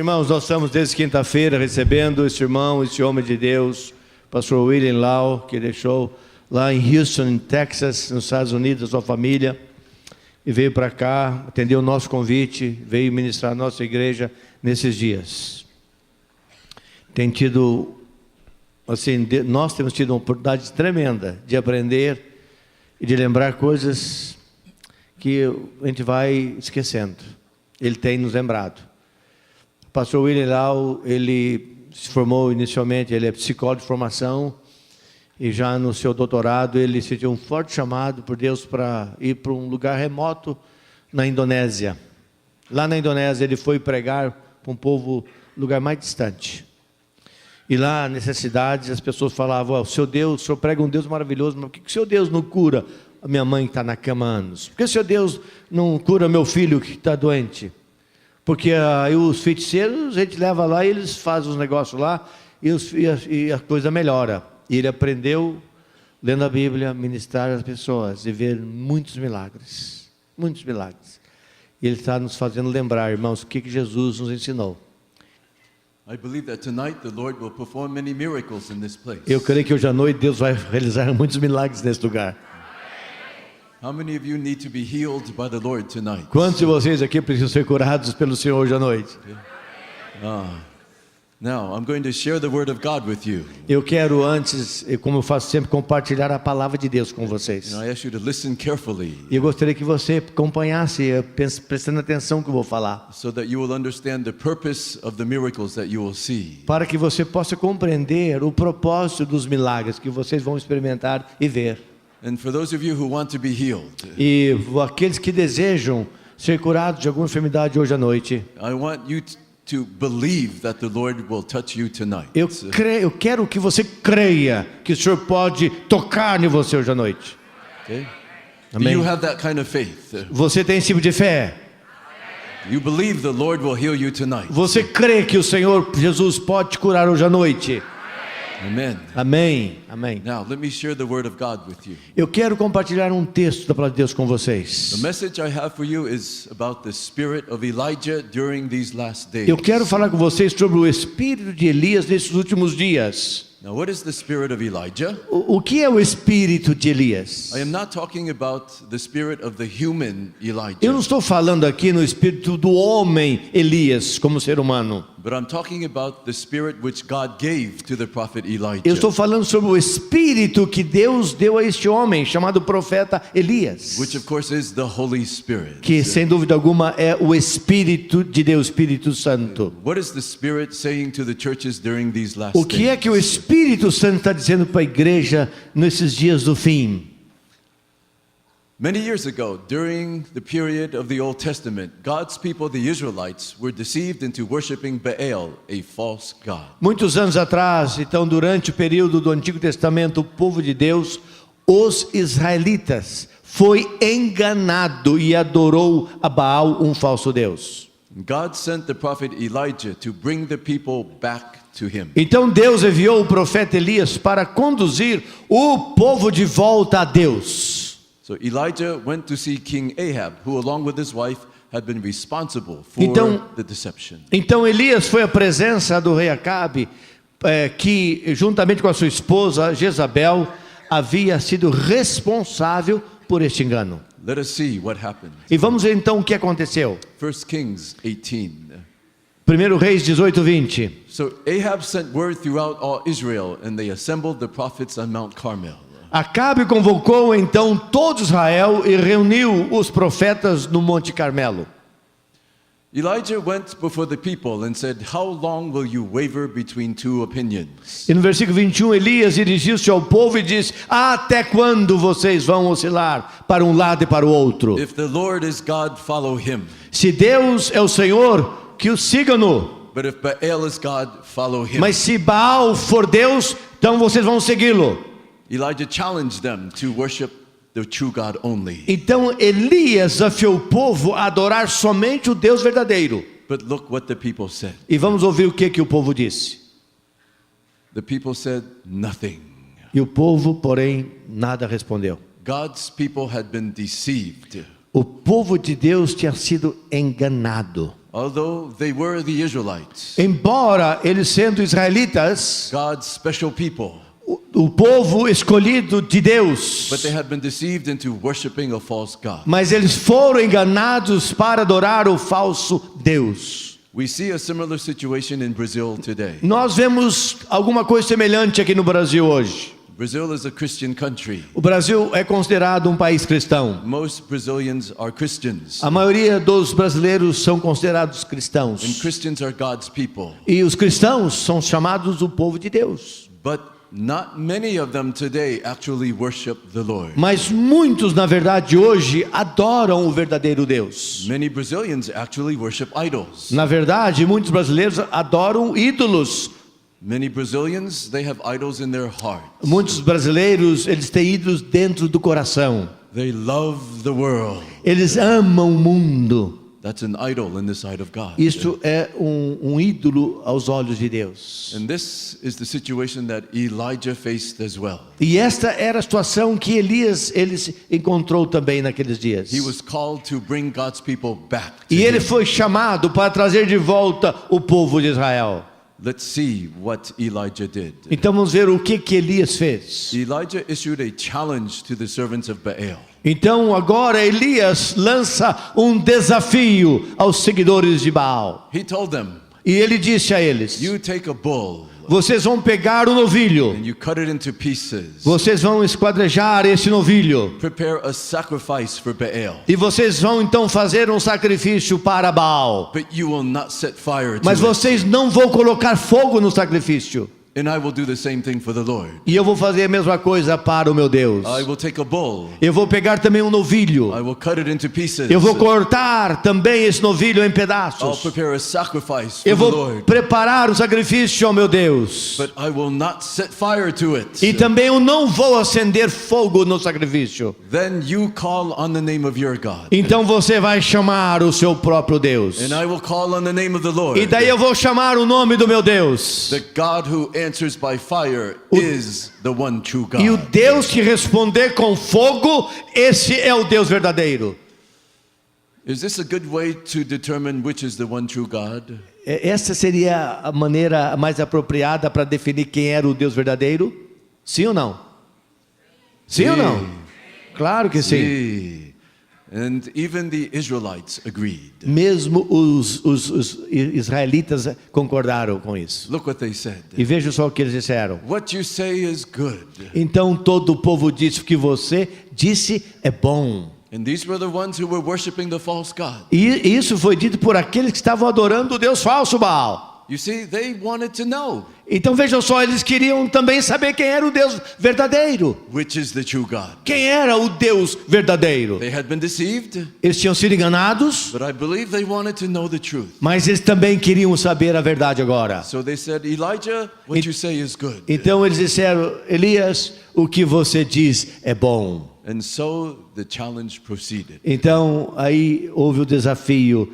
Irmãos, nós estamos desde quinta-feira recebendo esse irmão, esse homem de Deus, pastor William Lau, que deixou lá em Houston, Texas, nos Estados Unidos, a sua família, e veio para cá, atendeu o nosso convite, veio ministrar a nossa igreja nesses dias. Tem tido, assim, nós temos tido uma oportunidade tremenda de aprender e de lembrar coisas que a gente vai esquecendo. Ele tem nos lembrado. O pastor William Lau, ele se formou inicialmente, ele é psicólogo de formação, e já no seu doutorado ele sentiu um forte chamado por Deus para ir para um lugar remoto na Indonésia. Lá na Indonésia ele foi pregar para um povo, lugar mais distante. E lá, nessas cidades, as pessoas falavam: o seu Deus, o senhor prega um Deus maravilhoso, mas por que o seu Deus não cura a minha mãe que está na cama há anos? Por que o seu Deus não cura meu filho que está doente? Porque aí os feiticeiros, a gente leva lá e eles fazem os negócios lá e a coisa melhora. E ele aprendeu, lendo a Bíblia, a ministrar às pessoas e ver muitos milagres. Muitos milagres. E ele está nos fazendo lembrar, irmãos, o que Jesus nos ensinou. Eu creio que hoje à noite Deus vai realizar muitos milagres nesse lugar. Quantos de vocês aqui precisam ser curados pelo Senhor hoje à noite? Now, I'm going to share the word of God with you. Eu quero antes, como eu faço sempre, compartilhar a palavra de Deus com vocês. And I ask you to listen carefully. E eu gostaria que você acompanhasse, prestando atenção no que eu vou falar. So that you will understand the purpose of the miracles that you will see. Para que você possa compreender o propósito dos milagres que vocês vão experimentar e ver. And for those of you who want to be healed. E aqueles que desejam ser curados de alguma enfermidade hoje à noite. I want you to believe that the Lord will touch you tonight. Eu quero que você creia que o Senhor pode tocar em você hoje à noite. Okay? Amém. Do you have that kind of faith? Você tem esse tipo de fé? You believe the Lord will heal you tonight. Você crê que o Senhor Jesus pode te curar hoje à noite? Amen. Amém. Amém. Now, let me share the word of God with you. Eu quero compartilhar um texto da palavra de Deus com vocês. The message I have for you is about the spirit of Elijah during these last days. Eu quero falar com vocês sobre o espírito de Elias nesses últimos dias. Now, what is the spirit of Elijah? O que é o espírito de Elias? I am not talking about the spirit of the human Elijah. Eu não estou falando aqui no espírito do homem Elias como ser humano. But I'm talking about the spirit which God gave to the prophet Elijah. Eu estou falando sobre o espírito que Deus deu a este homem chamado profeta Elias. Which of course is the Holy Spirit. Que sem dúvida alguma é o espírito de Deus, Espírito Santo. What is the Spirit saying to the churches during these last days? O que é que o Espírito Santo está dizendo para a igreja nesses dias do fim? Many years ago, during the period of the Old Testament, God's people, the Israelites, were deceived into worshiping Baal, a false god. Muitos anos atrás, então, durante o período do Antigo Testamento, o povo de Deus, os israelitas, foi enganado e adorou a Baal, um falso deus. God sent the prophet Elijah to bring the people back to him. Então Deus enviou o profeta Elias para conduzir o povo de volta a Deus. So Elijah went to see King Ahab, who along with his wife had been responsible for the deception. Então Elias foi à presença do rei Acabe, que juntamente com a sua esposa Jezabel havia sido responsável por este engano. Let us see what happened. E vamos ver então o que aconteceu. 1 Kings 18. 1 Reis 18:20. So Ahab sent word throughout all Israel, and they assembled the prophets on Mount Carmel. Acabe convocou então todo Israel e reuniu os profetas no Monte Carmelo. Elijah went before the people and said, "How long will you waver between two opinions?" E no versículo 21, Elias dirigiu-se ao povo e disse: até quando vocês vão oscilar para um lado e para o outro? If the Lord is God, follow him. Se Deus é o Senhor, que o sigam-no. But if Baal is God, follow him. Mas se Baal for Deus, então vocês vão segui-lo. Elijah challenged them to worship the true God only. Então Elias desafiou o povo a adorar somente o Deus verdadeiro. But look what the people said. E vamos ouvir o que o povo disse. The people said nothing. E o povo, porém, nada respondeu. God's people had been deceived. O povo de Deus tinha sido enganado. Although they were the Israelites, embora eles sendo israelitas, God's special people, o povo escolhido de Deus, but they had been deceived into worshiping a false God. mas eles foram enganados para adorar o falso Deus. We see a similar situation in Brazil today. Nós vemos alguma coisa semelhante aqui no Brasil hoje. Brazil is a Christian country. O Brasil é considerado um país cristão. Most Brazilians are Christians, A maioria dos brasileiros são considerados and cristãos. Christians are God's people. E os cristãos são chamados o povo de Deus. But not many of them today actually worship the Lord. Mas muitos, na verdade, hoje adoram o verdadeiro Deus. Many Brazilians actually worship idols. Na verdade, muitos brasileiros adoram ídolos. Many Brazilians, they have idols in their heart. Muitos brasileiros, eles têm ídolos dentro do coração. They love the world. Eles amam o mundo. That's an idol in the sight of God. Isso é um ídolo aos olhos de Deus. And this is the situation that Elijah faced as well. E esta era a situação que Elias ele encontrou também naqueles dias. He was called to bring God's people back to E ele him. foi chamado para trazer de volta o povo de Israel. Let's see what Elijah did. Então vamos ver o que Elias fez. Elijah issued a challenge to the servants of Baal. Então agora Elias lança um desafio aos seguidores de Baal. He told them, E ele disse a eles: you take a bull vocês vão pegar o novilho, and you cut it into pieces. vocês vão esquadrejar esse novilho, Prepare a sacrifice for Baal. e vocês vão então fazer um sacrifício para Baal. But you will not set fire to Mas it. vocês não vão colocar fogo no sacrifício. And I will do the same thing for the Lord. E eu vou fazer a mesma coisa para o meu Deus. I will take a bull. Eu vou pegar também um novilho. I will cut it into pieces. Eu vou cortar também esse novilho em I'll pedaços. prepare a sacrifice Eu for the vou Lord. preparar o sacrifício ao meu Deus. But I will not set fire to it. E também eu não vou acender fogo no sacrifício. Then you call on the name of your God. Então você vai chamar o seu próprio Deus. And I will call on the name of the Lord. E daí eu vou chamar o nome do meu Deus. The God who answers by fire is the one true God. E o Deus que responder com fogo, esse é o Deus verdadeiro. Is this a good way to determine which is the one true God? Essa seria a maneira mais apropriada para definir quem era o Deus verdadeiro? Sim ou não? Sim ou não? Claro que sim. See. And even the Israelites agreed. Mesmo os israelitas concordaram com isso. Look what they said. E veja só o que eles disseram. What you say is good. Então todo o povo disse: o que você disse é bom. And these were the ones who were worshiping the false God. E isso foi dito por aqueles que estavam adorando o Deus falso Baal. You see, they wanted to know Então vejam só, eles queriam também saber quem era o Deus verdadeiro. which is the true God. Quem era o Deus verdadeiro? They had been deceived, Eles tinham sido enganados, but I believe they wanted to know the truth. mas eles também queriam saber a verdade agora. So they said, Elijah, what you say is good. Então eles disseram: Elias, o que você diz é bom. And so the challenge proceeded. Então aí houve o desafio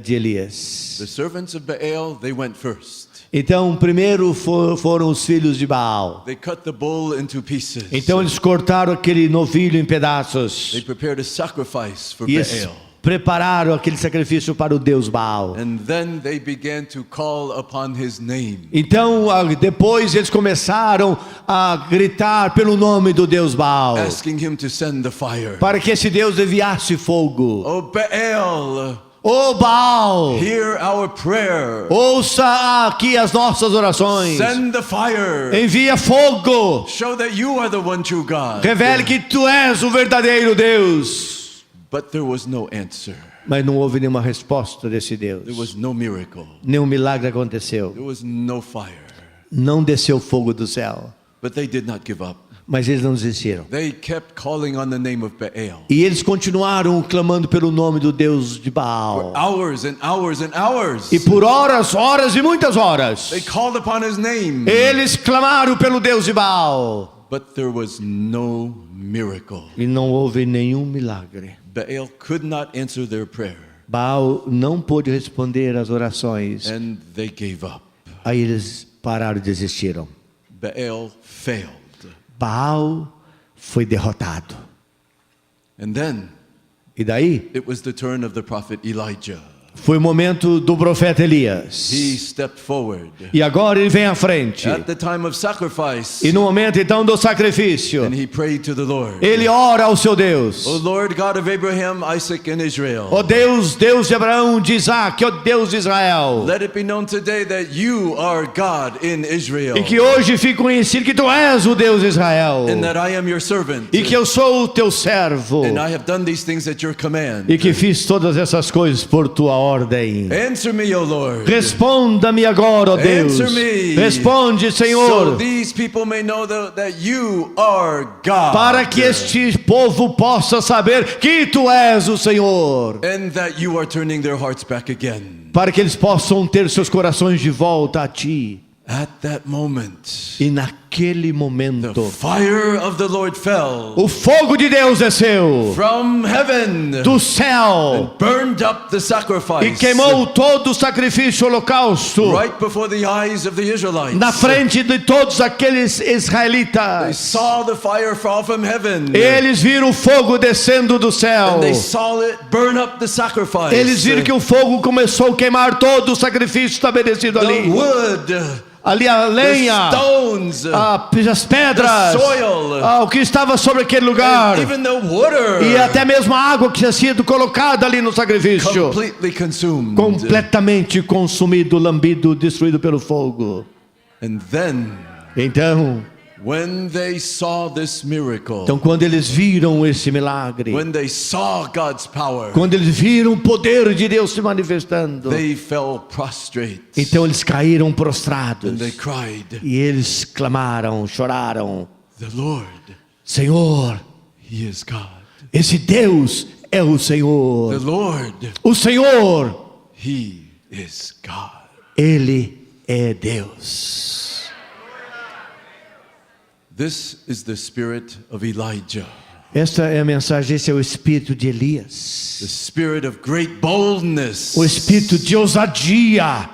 de Elias. The servants of Baal, they went first. Então primeiro foram os filhos de Baal. They cut the bull into pieces. Então eles cortaram aquele novilho em pedaços. They prepared a sacrifice for E eles Baal. prepararam aquele sacrifício para o Deus Baal. And then they began to call upon his name. Então depois eles começaram a gritar pelo nome do Deus Baal, Asking him to send the fire. para que esse Deus enviasse fogo. Oh Baal, Ô Baal, hear our prayer. ouça aqui as nossas orações. Send the fire. Envia fogo. Show that you are the one true God. Revele que tu és o verdadeiro Deus. But there was no answer. Mas não houve nenhuma resposta desse Deus. There was no miracle. Nenhum milagre aconteceu. There was no fire. Não desceu fogo do céu. But they did not give up. Mas eles não desistiram. They kept calling on the name of Baal. E eles continuaram clamando pelo nome do Deus de Baal. Hours and hours and hours. E por horas, horas e muitas horas, They called upon his name. eles clamaram pelo Deus de Baal. But there was no miracle. E não houve nenhum milagre. Baal could not answer their prayer. Baal não pôde responder às orações. And they gave up. Aí eles pararam e desistiram. Baal failed. Baal foi derrotado. And then E daí, it was the turn of the prophet Elijah. Foi o momento do profeta Elias. He stepped forward. E agora ele vem à frente. At the time of sacrifice, E no momento então do sacrifício, and he prayed to the Lord. ele ora ao seu Deus. O Lord God of Abraham, Isaac, and Israel. Ó Deus, Deus de Abraão, de Isaac, ó Deus de Israel. Let it be known today that you are God in Israel. E que hoje fique conhecido que tu és o Deus de Israel. And that I am your servant. E que eu sou o teu servo. And I have done these things at your command. E que fiz todas essas coisas por tua ordem. Answer me, O Lord. Responda-me agora, ó Deus. Answer me. Responde, So Senhor. these people may know that you are God. Para que este povo possa saber que tu és o Senhor. And that you are turning their hearts back again. Para que eles possam ter seus corações de volta a ti. At that moment, E naquele the momento, fire of the Lord fell o fogo de Deus desceu from heaven, do céu burned up the sacrifice, e queimou todo o sacrifício holocausto right before the eyes of the Israelites. na frente de todos aqueles They israelitas. saw the fire fall from heaven. Eles viram o fogo descendo do céu. And they saw it burn up the sacrifice. Eles viram que o fogo começou a queimar todo o sacrifício estabelecido the ali. wood, Ali a the lenha, stones, as pedras, the soil, o que estava sobre aquele lugar. and even the water, E até mesmo a água que tinha sido colocada ali no sacrifício. completely consumed. Completamente consumido, lambido, destruído pelo fogo. And then, Então, when they saw this miracle, quando eles viram esse milagre, when they saw God's power, quando eles viram o poder de Deus se manifestando, they fell prostrate. então eles caíram And prostrados. they cried, E eles clamaram, choraram: the Lord, Senhor, He is God. esse Deus é o Senhor. The Lord, O Senhor, He is God. Ele é Deus. This is the spirit of Elijah, Esta é a mensagem, esse é o espírito de the Elias. spirit of great boldness, O espírito de ousadia,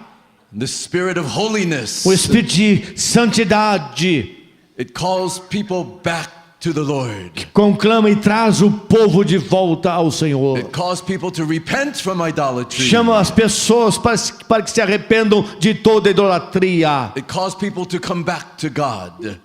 the spirit of holiness. o espírito de santidade, It calls people back to the Lord. conclama e traz o povo de volta ao Senhor. It calls people to repent from idolatry. Chama as pessoas para que se arrependam de toda idolatria. It calls people to come back to God.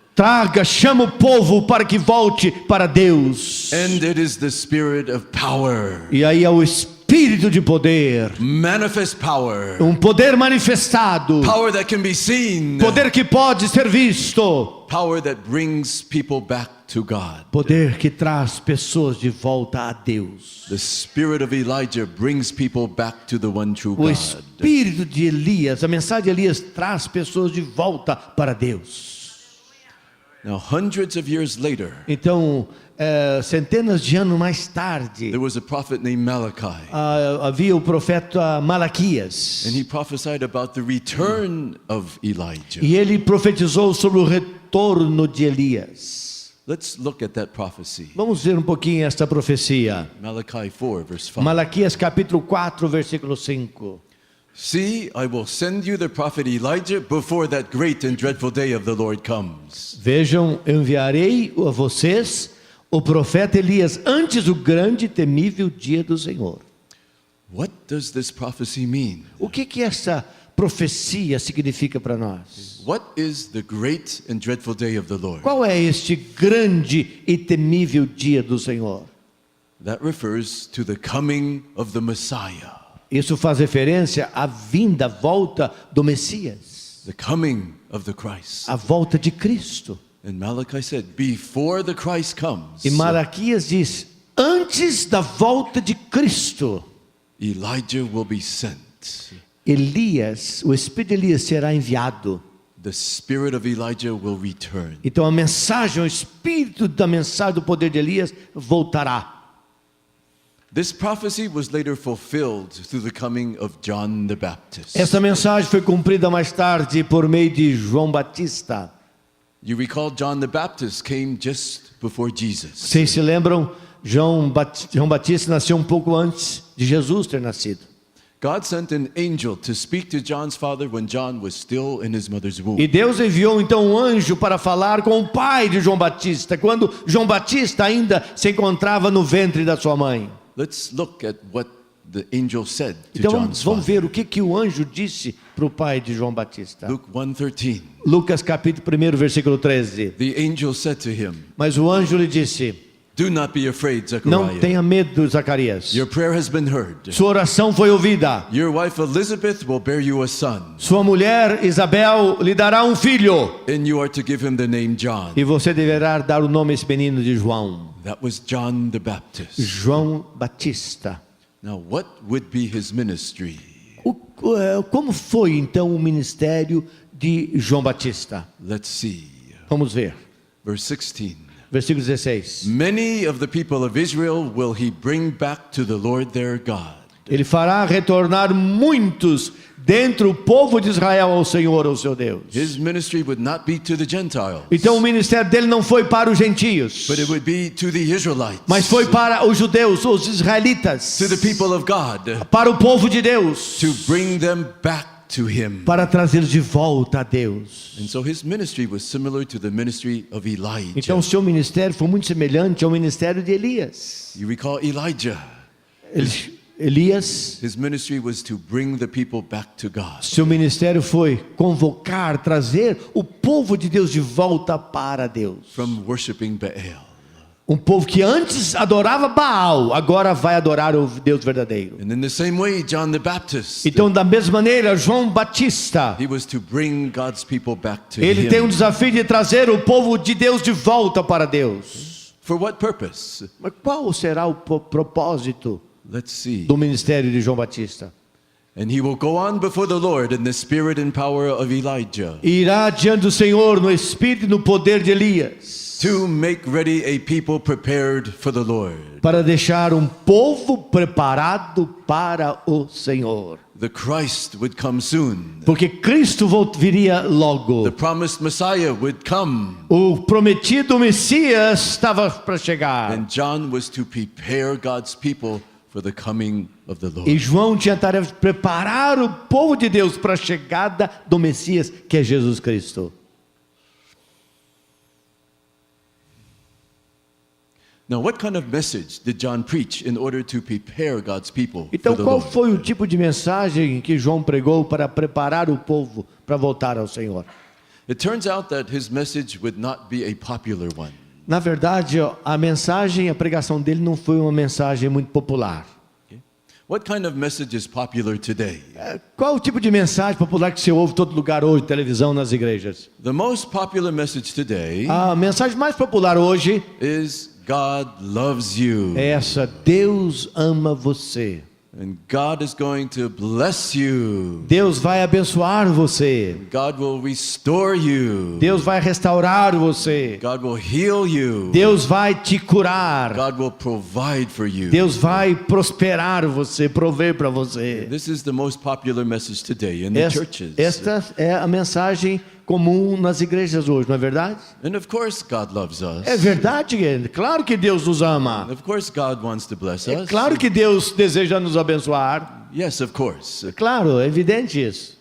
Chama o povo para que volte para Deus. And it is the spirit of power, E aí é o espírito de poder, manifest power, um poder manifestado, power that can be seen, poder que pode ser visto, power that brings people back to God. poder que traz pessoas de volta a Deus. The spirit of Elijah brings people back to the one true O God. espírito de Elias, a mensagem de Elias traz pessoas de volta para Deus. Now, hundreds of years later, Então, centenas de anos mais tarde, there was a prophet named Malachi, havia o profeta Malaquias. and he prophesied about the return of Elijah. E ele profetizou sobre o retorno de Elias. Let's look at that prophecy. Vamos ver um pouquinho esta profecia. Malachi 4, verse 5. Malaquias capítulo 4, versículo 5. See, I will send you the prophet Elijah before that great and dreadful day of the Lord comes. Vejam, eu enviarei a vocês o profeta Elias antes do grande e temível dia do Senhor. What does this prophecy mean? O que essa profecia significa para nós? What is the great and dreadful day of the Lord? Qual é este grande e temível dia do Senhor? That refers to the coming of the Messiah, Isso faz referência à vinda, à volta do Messias, the coming of the Christ. a volta de Cristo. And Malachi said, before the Christ comes, E Malaquias diz: antes da volta de Cristo, Elijah will be sent. Elias, o espírito de Elias será enviado. The spirit of Elijah will return. Então a mensagem, o espírito da mensagem do poder de Elias voltará. This prophecy was later fulfilled through the coming of John the Baptist. Essa mensagem foi cumprida mais tarde por meio de João Batista. You recall John the Baptist came just before Jesus. Vocês se lembram? João Batista nasceu um pouco antes de Jesus ter nascido. God sent an angel to speak to John's father when John was still in his mother's womb. E Deus enviou então um anjo para falar com o pai de João Batista, quando João Batista ainda se encontrava no ventre da sua mãe. Let's look at what the angel said to Então John's vamos father. ver o que o anjo disse para o pai de João Batista. Luke 1:13. Lucas capítulo 1, versículo 13. The angel said to him, Mas o anjo lhe disse: "Do not be afraid, não Zechariah. tenha medo, Zacarias. Your prayer has been heard. Sua oração foi ouvida. Your wife Elizabeth will bear you a son, Sua mulher Isabel lhe dará um filho. and you are to give him the name John." E você deverá dar o nome a esse menino de João. That was John the Baptist. João Batista. Now, what would be his ministry? Como foi então o ministério de João Batista? Let's see. Vamos ver. Verse 16. Versículo 16. Many of the people of Israel will he bring back to the Lord their God. Ele fará retornar muitos dentre o povo de Israel ao Senhor, ao seu Deus. His ministry would not be to the Gentiles, Então o ministério dele não foi para os gentios, but it would be to the Israelites, mas foi para os judeus, os israelitas, to the people of God, para o povo de Deus, to bring them back to him. para trazê-los de volta a Deus. And so his ministry was similar to the ministry of Elijah. Então o seu ministério foi muito semelhante ao ministério de Elias. You recall Elijah? Elias, His ministry was to bring the people back to God. seu ministério foi convocar, trazer o povo de Deus de volta para Deus. From worshiping Baal. Um povo que antes adorava Baal, agora vai adorar o Deus verdadeiro. And in the same way, John the Baptist, Então, da mesma maneira, João Batista, he was to bring God's people back to ele him. tem um desafio de trazer o povo de Deus de volta para Deus. For what purpose? Mas qual será o propósito Let's see. do ministério de João Batista? And he will go on before the Lord in the spirit and power of Elijah, Irá diante do Senhor no espírito e no poder de Elias, to make ready a people prepared for the Lord. para deixar um povo preparado para o Senhor. The Christ would come soon. Porque Cristo viria logo. The promised Messiah would come. O prometido Messias estava para chegar. And John was to prepare God's people for the coming of the E Lord. João tinha a tarefa de preparar o povo de Deus para a chegada do Messias, que é Jesus Cristo. Now, what kind of message did John preach in order to prepare God's people Então, for the qual Lord? foi o tipo de mensagem que João pregou para preparar o povo para voltar ao Senhor? It turns out that his message would not be a popular one. Na verdade, a mensagem, a pregação dele não foi uma mensagem muito popular. Okay? What kind of message is popular today? Qual o tipo de mensagem popular que você ouve em todo lugar hoje, televisão, nas igrejas? The most popular message today A mensagem mais popular hoje is God loves you, é essa: Deus ama você. and God is going to bless you. Deus vai abençoar você. God will restore you. Deus vai restaurar você. God will heal you. Deus vai te curar. God will provide for you. Deus vai prosperar você, prover para você. This is the most popular message today in the churches. Esta é a mensagem comum nas igrejas hoje, não é verdade? And of course God loves us. É verdade, claro que Deus nos ama. Of course God wants to bless É us. claro que Deus deseja nos abençoar. Yes, of course. É claro, é evidente isso.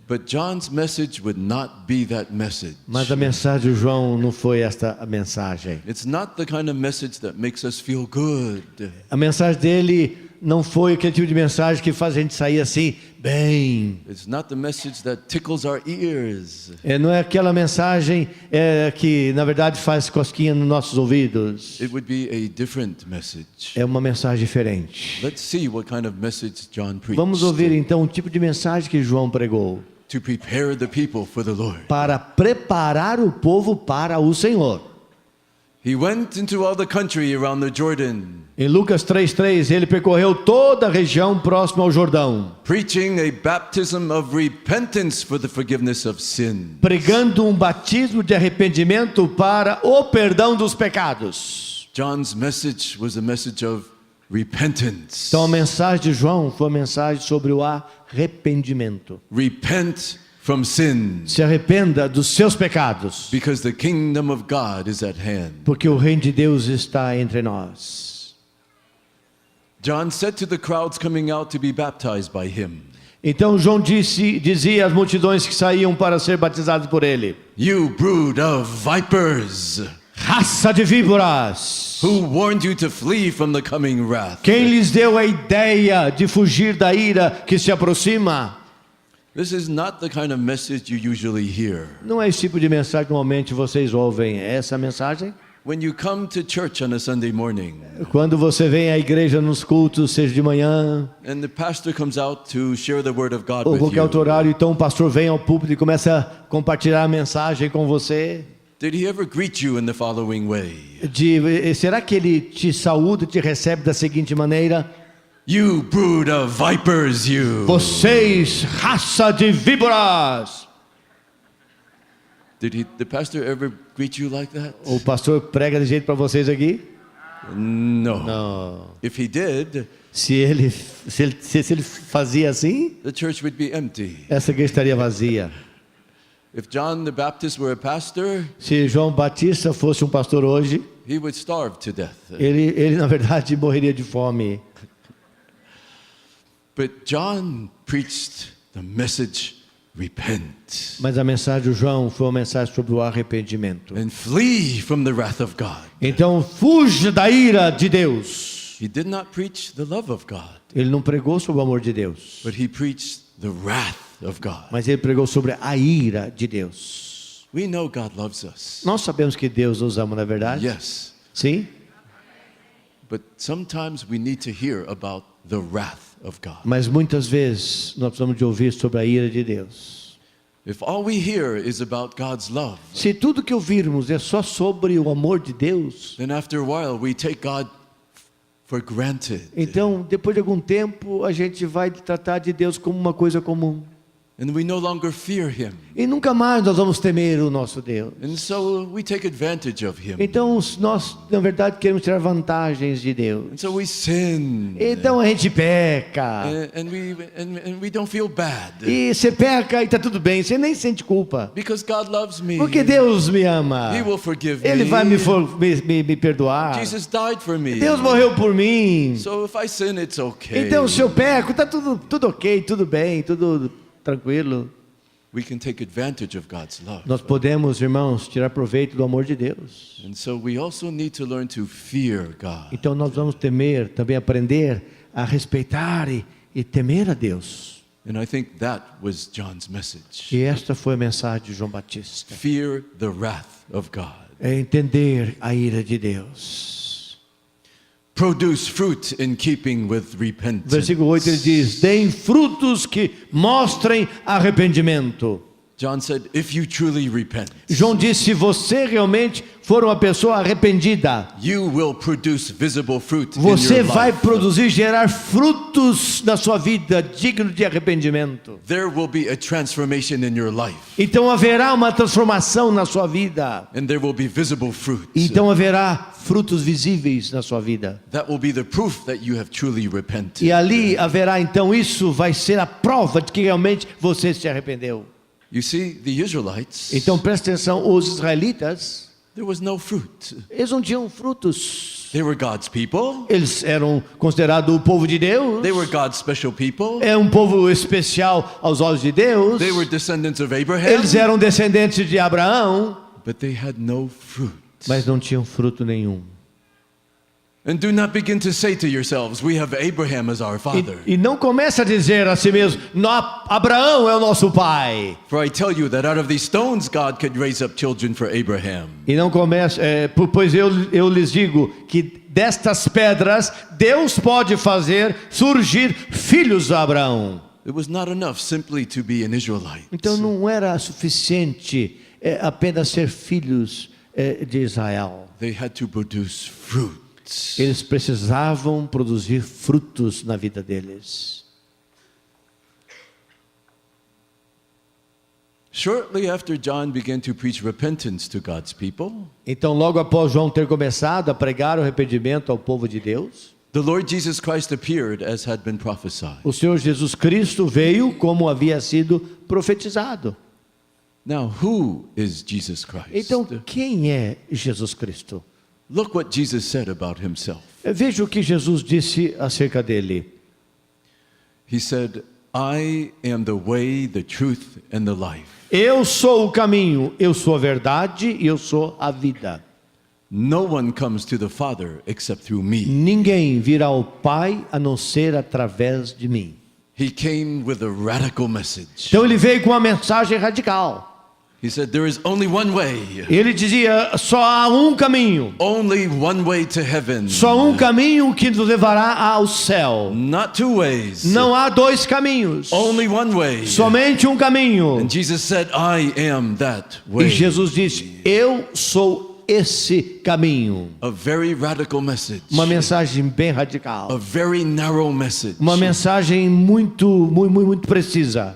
But John's message would not be that message. Mas a mensagem de João não foi esta a mensagem. It's not the kind of message that makes us feel good. A mensagem dele não foi aquele tipo de mensagem que faz a gente sair assim, bem. It's not the message that tickles our ears. Não é aquela mensagem que, na verdade, faz cosquinha nos nossos ouvidos. It would be a different message. É uma mensagem diferente. Let's see what kind of message John preached. Vamos ouvir então o tipo de mensagem que João pregou. To prepare the people for the Lord. Para preparar o povo para o Senhor. He went into all the country around the Jordan, Em Lucas 3:3, ele percorreu toda a região próxima ao Jordão, preaching a baptism of repentance for the forgiveness of sin. pregando um batismo de arrependimento para o perdão dos pecados. John's message was a message of repentance. Então a mensagem de João foi a mensagem sobre o arrependimento. Repent from sin, Se arrependa dos seus pecados, because the kingdom of God is at hand. porque o reino de Deus está entre nós. John said to the crowds coming out to be baptized by him, Então João dizia às multidões que saíam para ser batizados por ele: "You brood of vipers, raça de víboras. Who warned you to flee from the coming wrath? Quem lhes deu a ideia de fugir da ira que se aproxima? This is not the kind of message you usually hear. Não é esse tipo de mensagem que normalmente vocês ouvem. É essa mensagem? When you come to church on a Sunday morning, Quando você vem à igreja nos cultos, seja de manhã and the pastor comes out to share the word of God ou with qualquer outro you, horário, então o pastor vem ao púlpito e começa a compartilhar a mensagem com você. did he ever greet you in the following way? Será que ele te saúda, te recebe da seguinte maneira? You brood of vipers, you. Vocês, raça de víboras. Did the pastor ever greet you like that? O pastor prega de jeito para vocês aqui? No. Não. If he did, Se ele fazia assim, the church would be empty. essa igreja estaria vazia. If John the Baptist were a pastor, Se João Batista fosse um pastor hoje, he would starve to death. ele na verdade morreria de fome. But John preached the message, repent Mas a mensagem de João foi uma mensagem sobre o arrependimento. and flee from the wrath of God. Então, fuja da ira de Deus. He did not preach the love of God, Ele não pregou sobre o amor de Deus, but he preached the wrath of God. mas ele pregou sobre a ira de Deus. We know God loves us. Nós sabemos que Deus nos ama, não é verdade? Yes. Sim? But sometimes we need to hear about the wrath of God. Mas muitas vezes nós precisamos de ouvir sobre a ira de Deus. If all we hear is about God's love, Se tudo que ouvirmos é só sobre o amor de Deus, then after a while we take God for granted. então depois de algum tempo a gente vai tratar de Deus como uma coisa comum. And we no longer fear him. E nunca mais nós vamos temer o nosso Deus. And so we take advantage of him. Então nós, na verdade, queremos tirar vantagens de Deus. And so we sin. Então a gente peca. And we don't feel bad. E você peca e está tudo bem, você nem sente culpa. Because God loves me. Porque Deus me ama. He will forgive Ele me. vai me perdoar. Jesus died for me. Deus morreu por mim. So if I sin, it's okay. Então se eu peco, está tudo ok, tudo bem, tudo tranquilo. We can take advantage of God's love. Nós podemos, irmãos, tirar proveito do amor de Deus. And so we also need to learn to fear God. Então nós vamos temer, também aprender a respeitar e temer a Deus. And I think that was John's message. E esta foi a mensagem de João Batista. Fear the wrath of God. É entender a ira de Deus. Produce fruit in keeping with repentance. Versículo 8 ele diz: deem frutos que mostrem arrependimento. John said, if you truly repent, João disse: se você realmente for uma pessoa arrependida, you will produce visible fruit in você your vai life. produzir, gerar frutos na sua vida digno de arrependimento. There will be a transformation in your life. Então haverá uma transformação na sua vida. And there will be visible fruit. Então haverá frutos visíveis na sua vida. That will be the proof that you have truly repented. E ali haverá, então, isso vai ser a prova de que realmente você se arrependeu. You see, the Israelites, Então presta atenção, os israelitas, there was no fruit. eles não tinham frutos. They were God's people. Eles eram considerados o povo de Deus. They were God's special people. É um povo especial aos olhos de Deus. They were descendants of Abraham. Eles eram descendentes de Abraão, But they had no fruit. mas não tinham fruto nenhum. And do not begin to say to yourselves, we have Abraham as our father. E não comece a dizer a si mesmo: Abraão é o nosso pai. For I tell you that out of these stones God could raise up children for Abraham. E não comece, pois eu lhes digo que destas pedras Deus pode fazer surgir filhos de Abraão. It was not enough simply to be an Israelite. Então não era suficiente apenas ser filhos de Israel. They had to produce fruit. Eles precisavam produzir frutos na vida deles. Shortly after John began to preach repentance to God's people, Então, logo após João ter começado a pregar o arrependimento ao povo de Deus, the Lord Jesus Christ appeared as had been prophesied. o Senhor Jesus Cristo veio como havia sido profetizado. Now, who is Jesus Christ? Então, quem é Jesus Cristo? Look what Jesus said about himself. Veja o que Jesus disse acerca dele. He said, I am the way, the truth, and the life. Eu sou o caminho, eu sou a verdade e eu sou a vida. No one comes to the Father except through me. Ninguém virá ao Pai a não ser através de mim. He came with a radical message. Então ele veio com uma mensagem radical. He said, there is only one way. Ele dizia, só há um caminho. Only one way to heaven. Só um caminho que nos levará ao céu. Not two ways. Não há dois caminhos. Only one way. Somente um caminho. And Jesus said, I am that way. E Jesus disse, eu sou esse caminho. A very radical message. Uma mensagem bem radical. A very narrow message. Uma mensagem muito precisa.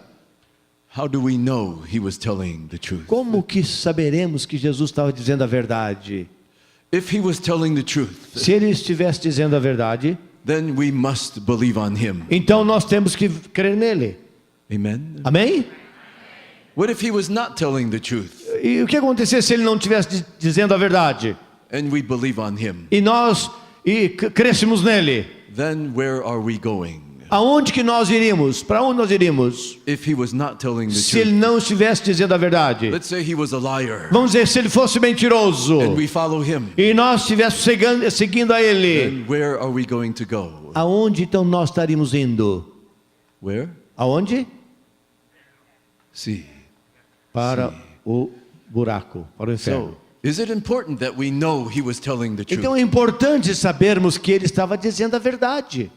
How do we know he was telling the truth? Como que saberemos que Jesus estava dizendo a verdade? If he was telling the truth, Se ele estivesse dizendo a verdade, then we must believe on him. então nós temos que crer nele. Amen. Amém? What if he was not telling the truth E o que acontecer se ele não estivesse dizendo a verdade? and we believe on him? E nós crescemos nele? Then where are we going? Aonde que nós iríamos? Para onde nós iríamos? If he was not telling the Se ele truth, não estivesse dizendo a verdade? let's say he was a liar Vamos dizer, se ele fosse mentiroso and we follow him, e nós estivéssemos seguindo a ele, then where are we going to go? aonde então nós estaríamos indo? Where? Aonde? See. Para o buraco, para o inferno. So, is it important that we know he was telling the truth? Então é importante sabermos que ele estava dizendo a verdade.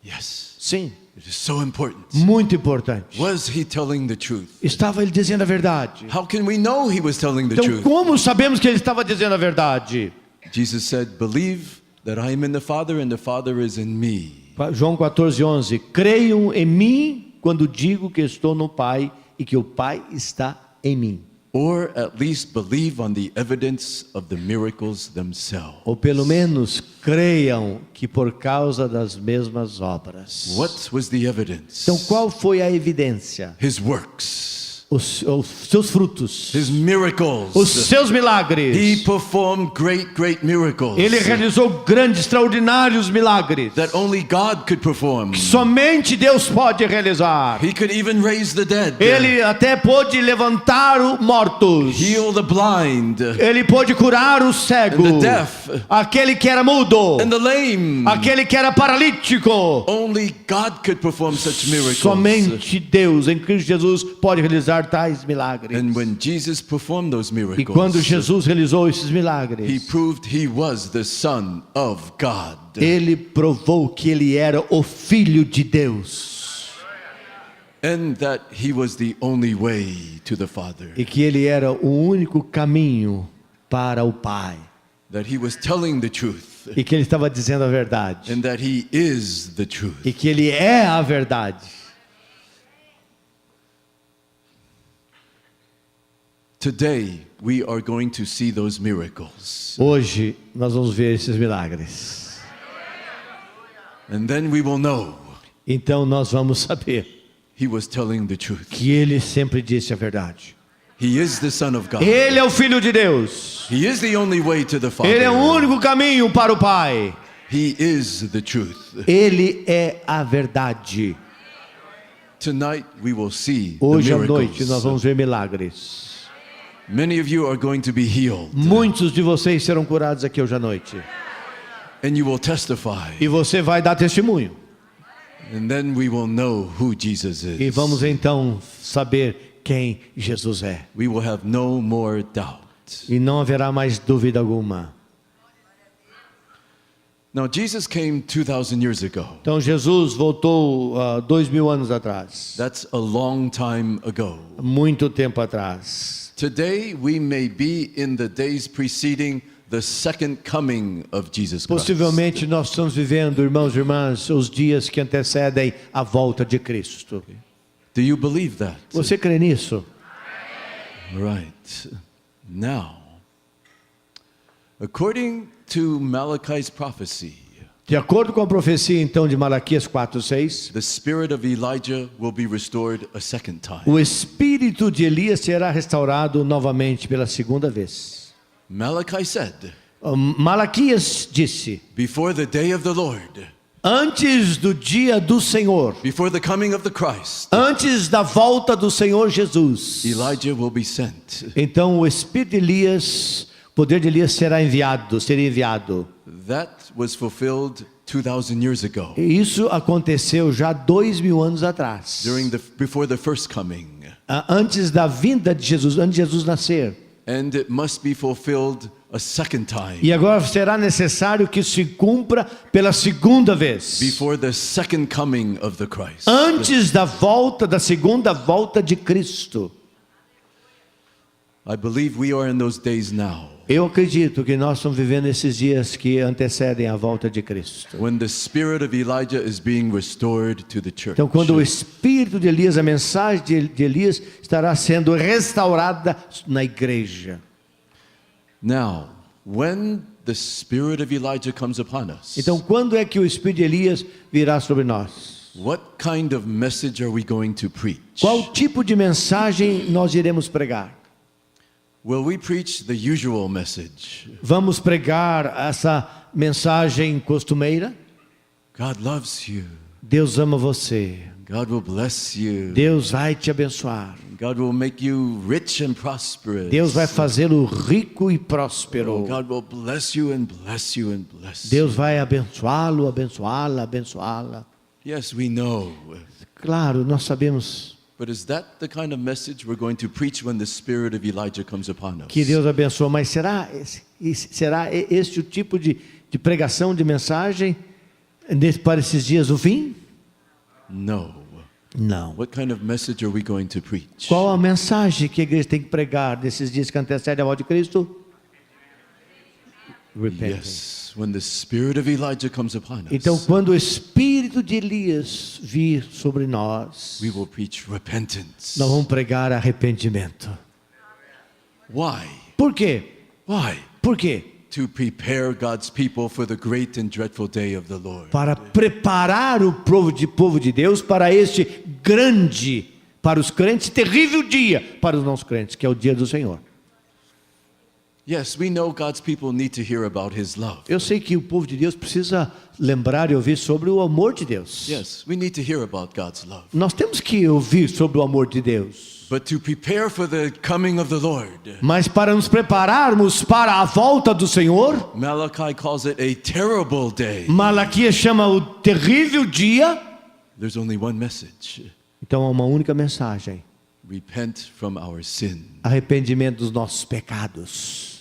Yes. Sim, It is so important. muito importante. Was he telling the truth? Estava ele dizendo a verdade. How can we know he was telling the Então truth? como sabemos que ele estava dizendo a verdade? Jesus said, believe that I am in the Father and the Father is in me. João 14:11. Creiam em mim quando digo que estou no Pai e que o Pai está em mim. Or at least believe on the evidence of the miracles themselves. Ou pelo menos creiam que por causa das mesmas obras. What was the evidence? Então qual foi a evidência? His works. Os seus frutos. His miracles. Os seus milagres. He performed great miracles. Ele realizou grandes, extraordinários milagres. That only God could perform. Que somente Deus pode realizar. He could even raise the dead. Ele até pôde levantar os mortos. Heal the blind. Ele pôde curar o cego. And the deaf. Aquele que era mudo. And the lame. Aquele que era paralítico. Only God could perform such miracles. Somente Deus, em Cristo Jesus, pode realizar tais milagres. And when Jesus performed those miracles, E quando Jesus realizou esses he milagres, proved he was the Son of God. ele provou que ele era o Filho de Deus. And that he was the only way to the Father. E que ele era o único caminho para o Pai. That he was telling the truth. E que ele estava dizendo a verdade. And that he is the truth. E que ele é a verdade. Today we are going to see those miracles. Hoje nós vamos ver esses milagres. And then we will know Então nós vamos saber he was telling the truth. que ele sempre disse a verdade. He is the Son of God. Ele é o Filho de Deus. He is the only way to the Father. Ele é o único caminho para o Pai. He is the truth. Ele é a verdade. Tonight we will see Hoje the à miracles. noite nós vamos ver milagres. Many of you are going to be healed. Muitos de vocês serão curados aqui hoje à noite. And you will testify. E você vai dar testemunho. And then we will know who Jesus is. E vamos então saber quem Jesus é. We will have no more doubt. E não haverá mais dúvida alguma. Now Jesus came 2,000 years ago. Então Jesus voltou 2000 anos atrás. That's a long time ago. Muito tempo atrás. Today we may be in the days preceding the second coming of Jesus Christ. Possivelmente nós estamos vivendo, irmãos e irmãs, os dias que antecedem a volta de Cristo. Do you believe that? Você crê nisso? Right. Now, according to Malachi's prophecy, De acordo com a profecia então de Malaquias 4:6, the spirit of Elijah will be restored a second time. o espírito de Elias será restaurado novamente pela segunda vez. Malachi said, Malaquias disse: before the day of the Lord, antes do dia do Senhor, before the coming of the Christ, antes da volta do Senhor Jesus, Elijah will be sent. então o espírito de Elias poder de Elias seria enviado. That was fulfilled 2,000 years ago, E isso aconteceu já 2000 anos atrás. before the first coming. Antes da vinda de Jesus, antes de Jesus nascer. And it must be fulfilled a second time, E agora será necessário que se cumpra pela segunda vez. before the second coming of the Christ. Antes da segunda volta de Cristo. I believe we are in those days now, Eu acredito que nós estamos vivendo esses dias que antecedem a volta de Cristo. when the spirit of Elijah is being restored to the church. Então, quando o espírito de Elias, a mensagem de Elias estará sendo restaurada na igreja. Now, when the spirit of Elijah comes upon us, Então, quando é que o espírito de Elias virá sobre nós? what kind of message are we going to preach? Qual tipo de mensagem nós iremos pregar? Will we preach the usual message? Vamos pregar essa mensagem costumeira? God loves you. Deus ama você. God will bless you. Deus vai te abençoar. God will make you rich and prosperous. Deus vai fazê-lo rico e Oh, próspero. God will bless you and bless you and bless you. Deus vai abençoá-lo, abençoá-la, abençoá-la. Yes, we know. Claro, nós sabemos But is that the kind of message we're going to preach when the spirit of Elijah comes upon us? que Deus abençoa, mas será esse o tipo de pregação, de mensagem para esses dias do fim? No. Não. What kind of message are we going to preach? Qual a mensagem que a igreja tem que pregar nesses dias que antecedem a volta de Cristo? Repentance. Yes, when the spirit of Elijah comes upon us, Então, quando o espírito de Elias vir sobre nós, we will preach repentance. nós vamos pregar arrependimento. Why? Por quê? Why? Por quê? To prepare God's people for the great and dreadful day of the Lord. Para preparar o povo de Deus para este grande, para os crentes, terrível dia para os não crentes, que é o dia do Senhor. Yes, we know God's people need to hear about His love. Eu sei que o povo de Deus precisa lembrar e ouvir sobre o amor de Deus. Yes, we need to hear about God's love. Nós temos que ouvir sobre o amor de Deus. But to prepare for the coming of the Lord, Mas para nos prepararmos para a volta do Senhor, Malachi calls it a terrible day. Malaquias chama o terrível dia. There's only one message. Então há uma única mensagem: Repent from our sin. arrependimento dos nossos pecados.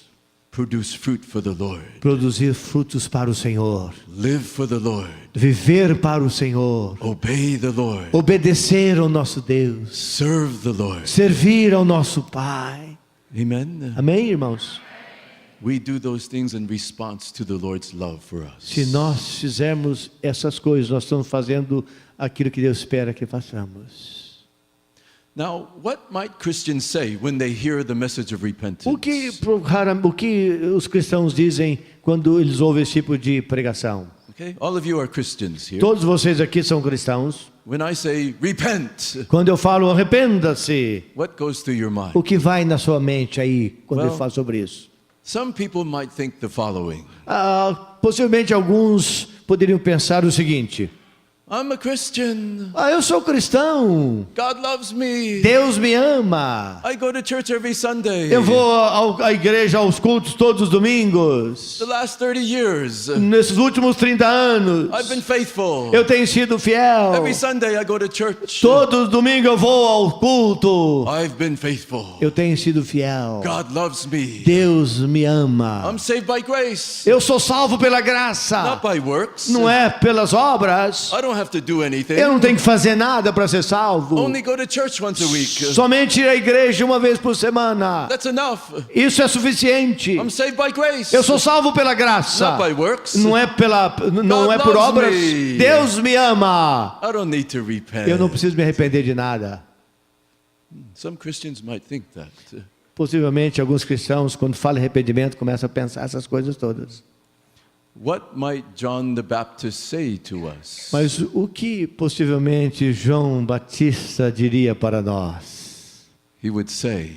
Produce fruit for the Lord. Produzir frutos para o Senhor. Live for the Lord. Viver para o Senhor. Obey the Lord. Obedecer ao nosso Deus. Serve the Lord. Servir ao nosso Pai. Amen. Amém, irmãos? We do those things in response to the Lord's love for us. Se nós fizermos essas coisas, nós estamos fazendo aquilo que Deus espera que façamos. Now, what might Christians say when they hear the message of repentance? O que os cristãos dizem quando eles ouvem esse tipo de pregação? Okay, all of you are Christians here. Todos vocês aqui são cristãos. When I say repent, Quando eu falo arrependa-se, what goes through your mind? o que vai na sua mente aí quando eu Well, falo sobre isso? Some people might think the following. Possivelmente alguns poderiam pensar o seguinte: I'm a Christian. eu sou cristão, God loves me. Deus me ama, I go to church every Sunday. eu vou à igreja aos cultos todos os domingos. The last 30 years, Nesses últimos 30 anos, I've been faithful. eu tenho sido fiel. Every Sunday I go to church. Todos os domingos eu vou ao culto. I've been faithful. Eu tenho sido fiel. God loves me. Deus me ama. I'm saved by grace, Eu sou salvo pela graça, not by works. não é pelas obras. I don't have to do anything. Eu não tenho que fazer nada para ser salvo. Only go to church once a week. Somente ir à igreja uma vez por semana. That's enough. Isso é suficiente. I'm saved by grace. Eu sou salvo pela graça. Not by works. Não é por loves obras. me. Deus me ama. I don't need to repent. Eu não preciso me arrepender de nada. Some Christians might think that. Possivelmente alguns cristãos, quando falam em arrependimento, começam a pensar essas coisas todas. What might John the Baptist say to us? Mas o que possivelmente João Batista diria para nós? He would say,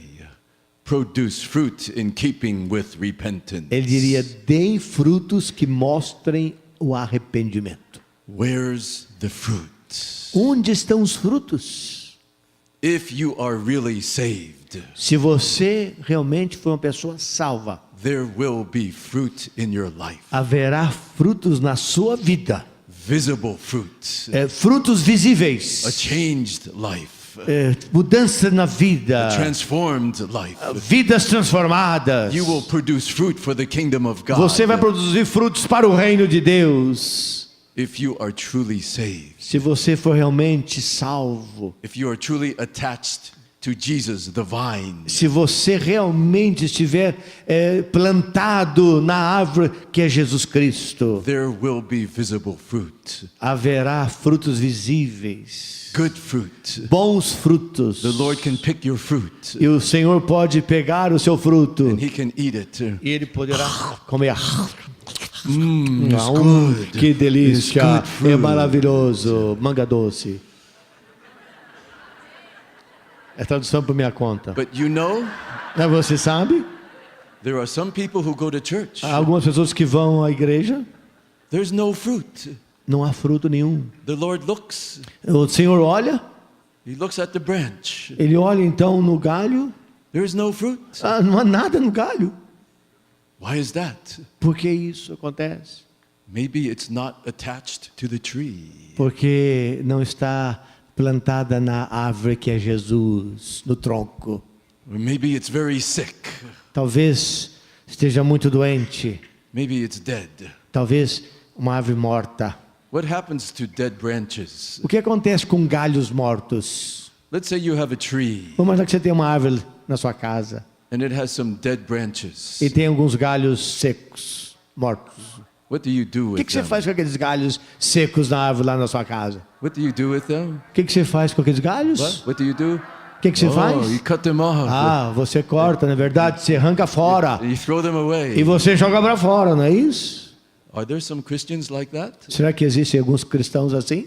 produce fruit in keeping with repentance. Ele diria: deem frutos que mostrem o arrependimento. Where's the fruit? Onde estão os frutos? If you are really saved, Se você realmente foi uma pessoa salva, there will be fruit in your life. haverá frutos na sua vida. Visible fruit. Frutos visíveis. A changed life. Mudança na vida. Transformed life. Vidas transformadas. You will produce fruit for the kingdom of God. Você vai produzir frutos para o reino de Deus. If you are truly saved. Se você for realmente salvo. If you are truly attached to Jesus, the vine. Se você realmente estiver plantado na árvore que é Jesus Cristo. There will be visible fruit. Haverá frutos visíveis. Good fruit. Bons frutos. The Lord can pick your fruit. E o Senhor pode pegar o seu fruto. And He can eat it. E Ele poderá comer. It's good. Que delícia! It's good fruit. É maravilhoso. Manga doce. É tradução por minha conta. But you know, Mas você sabe? there are some people who go to church. Há algumas pessoas que vão à igreja, There's no fruit. não há fruto nenhum. The Lord looks. O Senhor olha, He looks at the branch. Ele olha então no galho. There's no fruit. Não há nada no galho. Why is that? Por que isso acontece? Maybe it's not attached to the tree. Porque não está plantada na árvore que é Jesus, no tronco. Or maybe it's very sick. Talvez esteja muito doente. Maybe it's dead. Talvez uma árvore morta. What happens to dead branches? O que acontece com galhos mortos? Let's say you have a tree Vamos imaginar que você tem uma árvore na sua casa and it has some dead branches. e tem alguns galhos secos, mortos. What do you do O with que você them? faz com aqueles galhos secos na árvore lá na sua casa? What do you do with them? O que você faz com aqueles galhos? What do you do? O que você Oh, faz? you cut them off. Você corta, na verdade, você arranca fora You throw them e away. você joga para fora, não é isso? Are there some Christians like that? Será que existem alguns cristãos assim?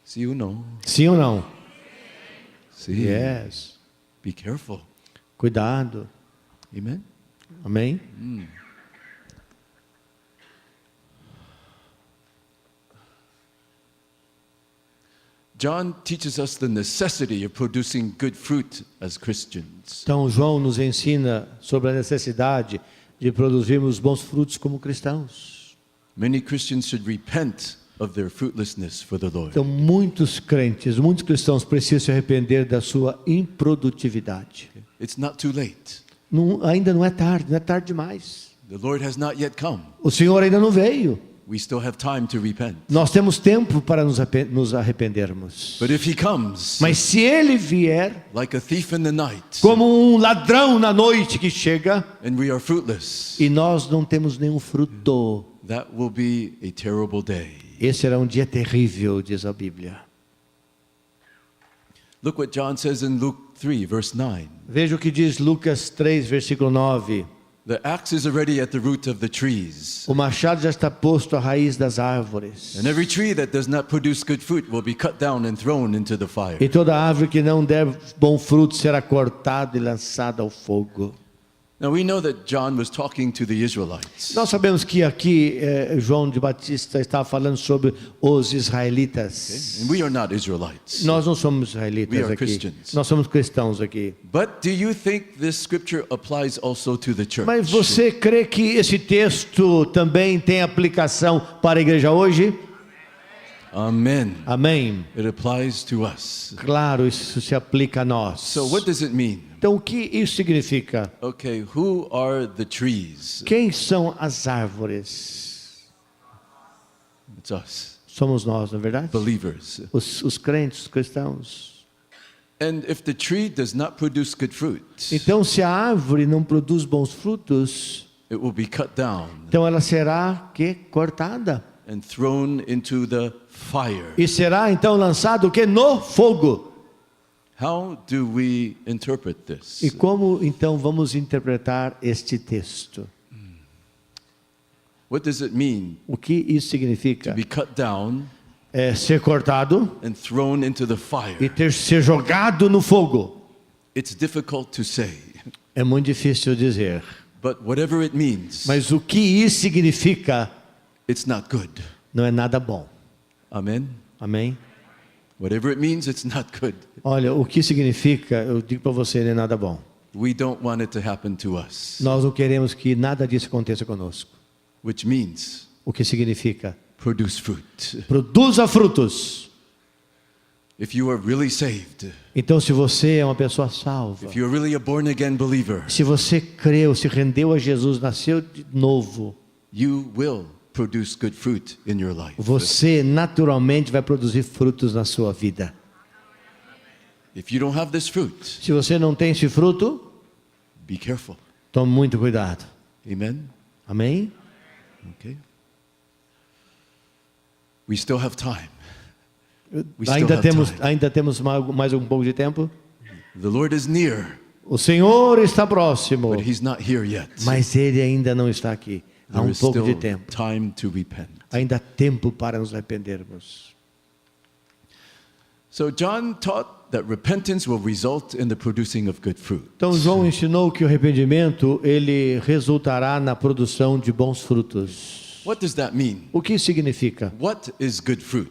Sim ou não? Sim ou não? Sim. Yes. Be careful. Cuidado. Amen. Amém? John teaches us the necessity of producing good fruit as Christians. Então João nos ensina sobre a necessidade de produzirmos bons frutos como cristãos. Many Christians should repent of their fruitlessness for the Lord. Então muitos crentes, muitos cristãos precisam se arrepender da sua improdutividade. It's not too late. Ainda não é tarde demais. The Lord has not yet come. O Senhor ainda não veio. We still have time to repent. Nós temos tempo para nos arrependermos. But if He comes Mas se Ele vier like a thief in the night como um ladrão na noite que chega and we are fruitless, e nós não temos nenhum fruto, that will be a terrible day. esse será um dia terrível, diz a Bíblia. Look what John says in Luke 3, verse 9. Veja o que diz Lucas 3, versículo 9. The axe is already at the root of the trees. O machado já está posto à raiz das árvores. And every tree that does not produce good fruit will be cut down and thrown into the fire. E toda árvore que não der bom fruto será cortada e lançada ao fogo. Now we know that John was talking to the Israelites. Nós sabemos que aqui João de Batista estava falando sobre os israelitas. And we are not Israelites. Nós não somos We israelitas are aqui. Christians. Nós somos cristãos aqui. But do you think this scripture applies also to the church? Mas você crê que esse texto também tem aplicação para a igreja hoje? Amen. Amém. It applies to us. Claro, isso se aplica a nós. So what does it mean? Então o que isso significa? Okay, who are the trees? Quem são as árvores? It's us, Somos nós, não é verdade? believers. Os crentes, os cristãos. And if the tree does not produce good fruit, Então, se a árvore não produz bons frutos, it will be cut down então ela será cortada and thrown into the fire. e será então lançado no fogo. How do we interpret this? E como então vamos interpretar este texto? What does it mean O que isso to significa? be cut down É ser cortado and thrown into the fire? e ser jogado no fogo. It's difficult to say, É muito difícil dizer. but whatever it means, Mas o que isso significa it's not good. não é nada bom. Amen? Amém? Whatever it means, it's not good. Olha, o que significa, eu digo para você, não é nada bom. we don't want it to happen to us. Nós não queremos que nada disso aconteça conosco. Which means O que significa? produce fruit. Produza frutos. If you are really saved, Então, se você é uma pessoa salva, if you're really a born again believer, se você creu, se rendeu a Jesus, nasceu de novo, you will produce good fruit in your life. você naturalmente vai produzir frutos na sua vida. If you don't have this fruit, Se você não tem esse fruto, be careful. tome muito cuidado. Amen. Amém? Okay. We still have time. We still have time. Ainda temos mais um pouco de tempo. The Lord is near, O Senhor está próximo, but He's not here yet. mas Ele ainda não está aqui. Há There um is pouco de still tempo. time to repent. Ainda há tempo para nos arrependermos. So John taught that repentance will result in the producing of good fruit. Então João ensinou que o arrependimento ele resultará na produção de bons frutos. What does that mean? O que isso significa? What is good fruit?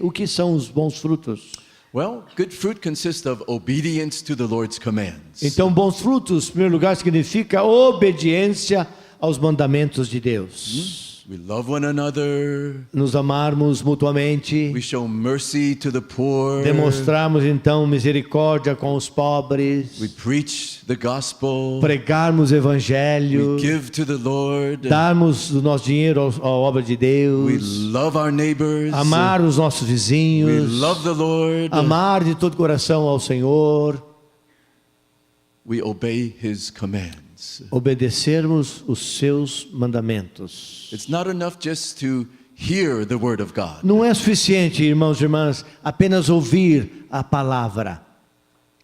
O que são os bons frutos? Well, good fruit consists of obedience to the Lord's commands. Então bons frutos, em primeiro lugar, significa obediência aos mandamentos de Deus. We love one another. Nos amarmos mutuamente. We show mercy to the poor. Demonstrarmos então misericórdia com os pobres. We preach the gospel. Pregarmos o evangelho. We give to the Lord. Darmos o nosso dinheiro à obra de We Deus. love our neighbors. Amar os nossos We vizinhos. love the Lord. Amar de todo coração ao Senhor. We obey His commands. Obedecermos os seus mandamentos. It's not enough just to hear the word of God. Não é suficiente, irmãos e irmãs, apenas ouvir a palavra.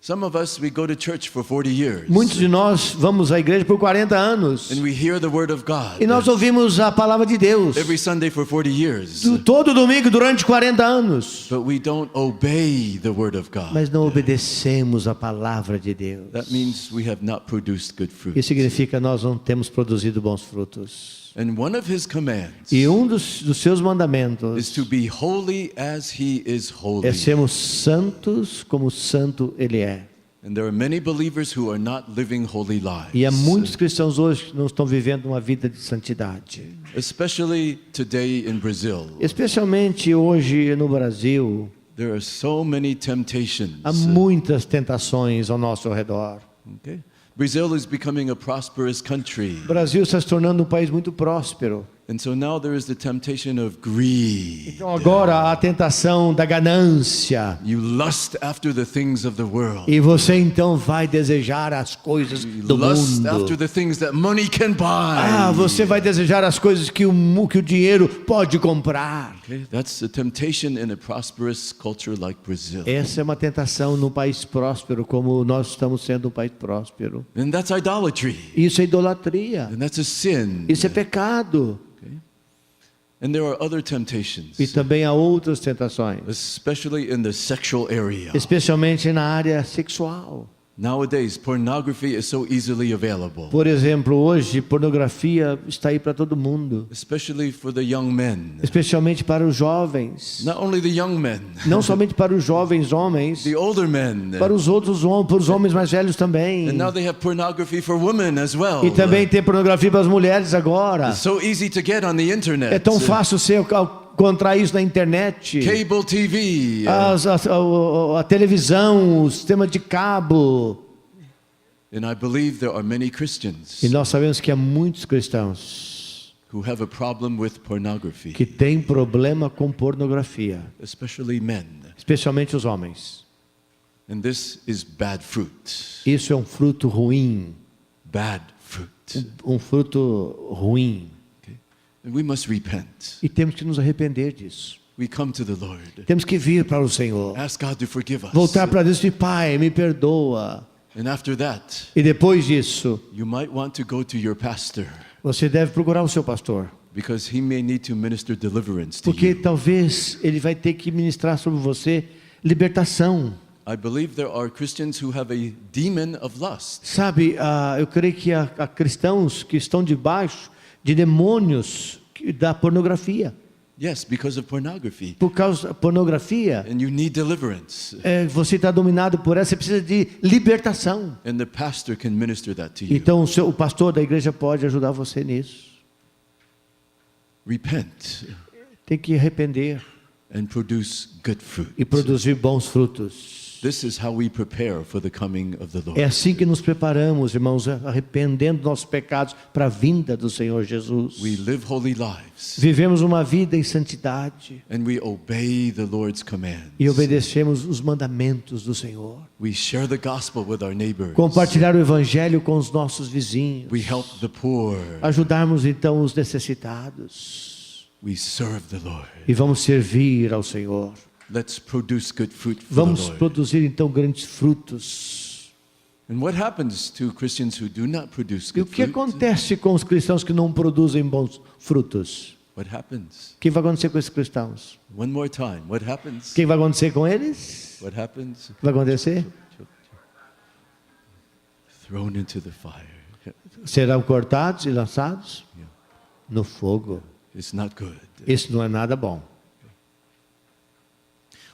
Some of us, we go to church for 40 years. Muitos de nós vamos à igreja por 40 anos. And we hear the word of God. E nós ouvimos a palavra de Deus. Every Sunday for 40 years. Todo domingo durante 40 anos. But we don't obey the word of God. Mas não obedecemos a palavra de Deus. That means we have not produced good fruit. Isso significa que nós não temos produzido bons frutos. And one of His commands E um dos seus is mandamentos to be holy as He is holy. é sermos santos como santo Ele é. And there are many believers who are not living holy lives. E há muitos cristãos hoje que não estão vivendo uma vida de santidade. Especially today in Brazil. Especialmente hoje no Brasil, There are so many temptations. há muitas tentações ao nosso redor. Okay? Brazil is becoming a prosperous country. O Brasil está se tornando um país muito próspero. And so now there is the temptation of greed. Então agora a tentação da ganância. You lust after the things of the world. E você então vai desejar as coisas do Lust after mundo. the things that money can buy. Você vai desejar as coisas que o dinheiro pode comprar. Okay? That's a temptation in a prosperous culture like Brazil. Essa é uma tentação num país próspero, como nós estamos sendo um país próspero. And that's idolatry. Isso é idolatria. And that's a sin. Isso é pecado. And there are other temptations, E também há outras tentações, especially in the sexual area. especialmente na área sexual. Nowadays, pornography is so easily available, Por exemplo, hoje pornografia está aí para todo mundo, especially for the young men. especialmente para os jovens. Not only the young men, Não somente para os jovens homens, the older men. para os outros homens, para os homens mais velhos também. And now they have pornography for women as well. E também tem pornografia para as mulheres agora. It's so easy to get on the internet. É tão fácil você encontrar isso na internet. Cable TV. A televisão, o sistema de cabo. And I believe there are many Christians E nós sabemos que há muitos cristãos who have a problem with pornography, que têm problema com pornografia, especially men. especialmente os homens. And this is bad fruit. Isso é um fruto ruim, Bad fruit. um fruto ruim. Okay? And we must repent. E temos que nos arrepender disso. We come to the Lord. Temos que vir para o Senhor, Ask God to forgive us. voltar para Deus e dizer: Pai, me perdoa. And after that, E depois disso, you might want to go to your pastor você deve procurar o seu pastor, because he may need to minister deliverance to porque you. talvez ele vai ter que ministrar sobre você libertação. I believe there are Christians who have a demon of lust. Sabe, eu creio que há cristãos que estão debaixo de demônios da pornografia. Yes, because of pornography. Por causa da pornografia. And you need deliverance. Você está dominado por essa, você precisa de libertação. And the pastor can minister that to you. Então o pastor da igreja pode ajudar você nisso. Repent Tem que arrepender and produce good fruit. e produzir bons frutos. This is how we prepare for the coming of the Lord. É assim que nos preparamos, irmãos, arrependendo dos nossos pecados para a vinda do Senhor Jesus. We live holy lives Vivemos uma vida em santidade and we obey the Lord's commands. e obedecemos os mandamentos do Senhor. We share the gospel with our neighbors. Compartilhar o evangelho com os nossos vizinhos. We help the poor. Ajudarmos então os necessitados. We serve the Lord. E vamos servir ao Senhor. Let's produce good fruit for the Vamos Lord. produzir então grandes frutos. And what happens to Christians who do not produce E o good que fruit? acontece com os cristãos que não produzem bons frutos? What happens? O que vai acontecer com esses cristãos? One more time. What happens? O que vai acontecer com eles? What happens? O que vai acontecer? Thrown into the fire. Serão cortados e lançados no fogo. It's not good. Isso não é nada bom.